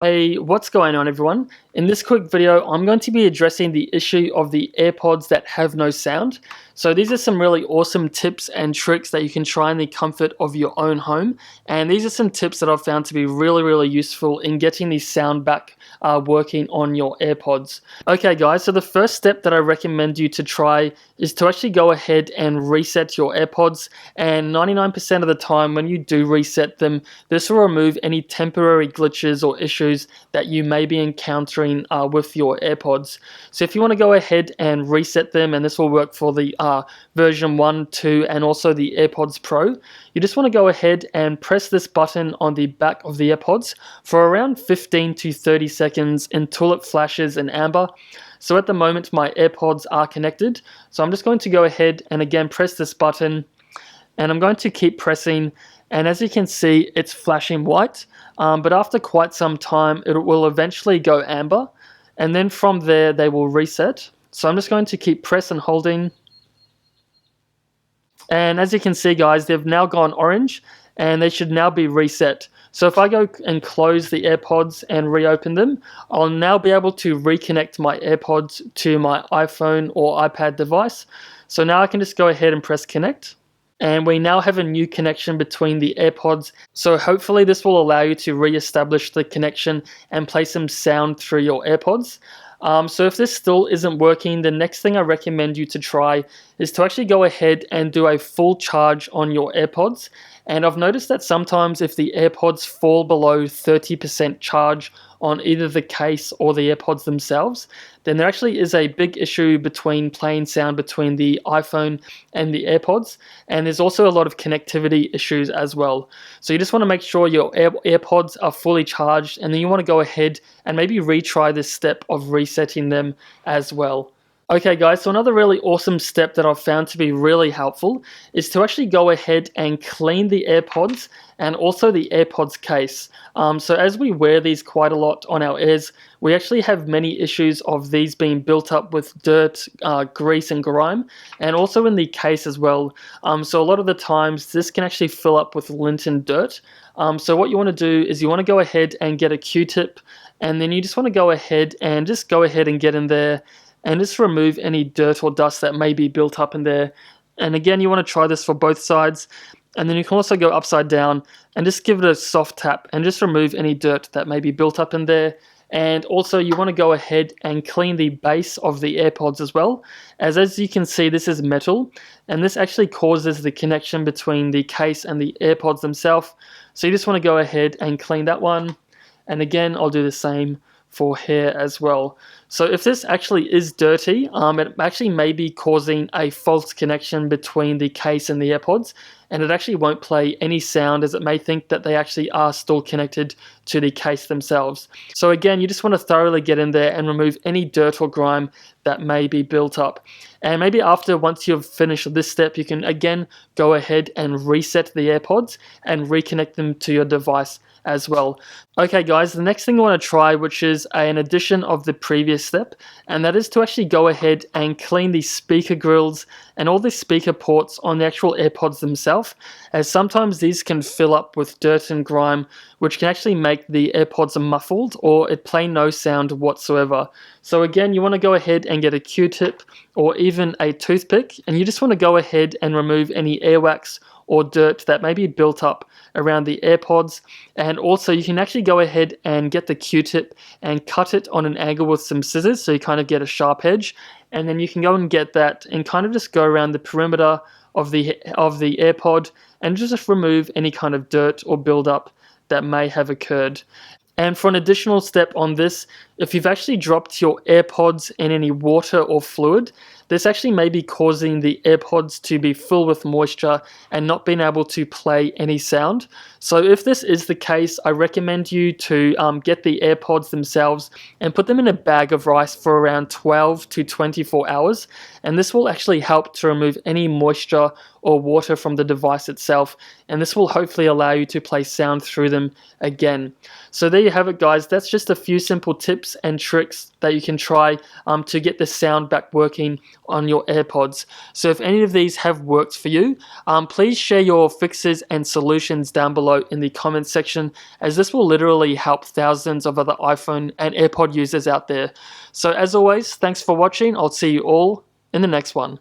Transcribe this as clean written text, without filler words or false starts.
Hey, what's going on everyone? In this quick video, I'm going to be addressing the issue of the AirPods that have no sound. So these are some really awesome tips and tricks that you can try in the comfort of your own home. And these are some tips that I've found to be really useful in getting the sound back working on your AirPods. Okay guys, so the first step that I recommend you to try is to actually go ahead and reset your AirPods. And 99% of the time when you do reset them, this will remove any temporary glitches or issues that you may be encountering with your AirPods. So if you want to go ahead and reset them, and this will work for the version 1, 2, and also the AirPods Pro, you just want to go ahead and press this button on the back of the AirPods for around 15 to 30 seconds until it flashes in amber. So at the moment my AirPods are connected, so I'm just going to go ahead and again press this button, and I'm going to keep pressing, and as you can see it's flashing white, but after quite some time it will eventually go amber, and then from there they will reset. So I'm just going to keep press and holding, and as you can see guys, they've now gone orange and they should now be reset. So if I go and close the AirPods and reopen them, I'll now be able to reconnect my AirPods to my iPhone or iPad device. So now I can just go ahead and press connect, and we now have a new connection between the AirPods. So hopefully this will allow you to re-establish the connection and play some sound through your AirPods. So if this still isn't working, the next thing I recommend you to try is to actually go ahead and do a full charge on your AirPods. And I've noticed that sometimes if the AirPods fall below 30% charge on either the case or the AirPods themselves, then there actually is a big issue between playing sound between the iPhone and the AirPods, and there's also a lot of connectivity issues as well. So you just want to make sure your AirPods are fully charged, and then you want to go ahead and maybe retry this step of resetting them as well. Okay guys, so another really awesome step that I've found to be really helpful is to actually go ahead and clean the AirPods and also the AirPods case. So as we wear these quite a lot on our ears, we actually have many issues of these being built up with dirt, grease and grime, and also in the case as well. So a lot of the times this can actually fill up with lint and dirt. So what you want to do is you want to go ahead and get a Q-tip, and then you just want to go ahead and get in there and just remove any dirt or dust that may be built up in there. And again, you want to try this for both sides, and then you can also go upside down and just give it a soft tap and just remove any dirt that may be built up in there. And also you want to go ahead and clean the base of the AirPods as well, as you can see this is metal, and this actually causes the connection between the case and the AirPods themselves. So you just want to go ahead and clean that one, and again I'll do the same for hair as well. So if this actually is dirty, it actually may be causing a false connection between the case and the AirPods, and it actually won't play any sound, as it may think that they actually are still connected to the case themselves. So again, you just want to thoroughly get in there and remove any dirt or grime that may be built up. And maybe once you've finished this step, you can again go ahead and reset the AirPods and reconnect them to your device as well. Okay guys, the next thing I want to try, which is an addition of the previous step, and that is to actually go ahead and clean the speaker grills and all the speaker ports on the actual AirPods themselves, as sometimes these can fill up with dirt and grime, which can actually make the AirPods muffled or it play no sound whatsoever. So again, you want to go ahead and get a Q-tip or even a toothpick, and you just want to go ahead and remove any airwax or dirt that may be built up around the AirPods. And also you can actually go ahead and get the Q-tip and cut it on an angle with some scissors, so you kind of get a sharp edge, and then you can go and get that and kind of just go around the perimeter of the AirPod and just remove any kind of dirt or buildup that may have occurred. And for an additional step on this, if you've actually dropped your AirPods in any water or fluid, this actually may be causing the AirPods to be filled with moisture and not being able to play any sound. So if this is the case, I recommend you to get the AirPods themselves and put them in a bag of rice for around 12 to 24 hours. And this will actually help to remove any moisture or water from the device itself, and this will hopefully allow you to play sound through them again. So there you have it, guys. That's just a few simple tips and tricks that you can try to get the sound back working on your AirPods. So if any of these have worked for you, please share your fixes and solutions down below in the comments section, as this will literally help thousands of other iPhone and AirPod users out there. So as always, thanks for watching. I'll see you all in the next one.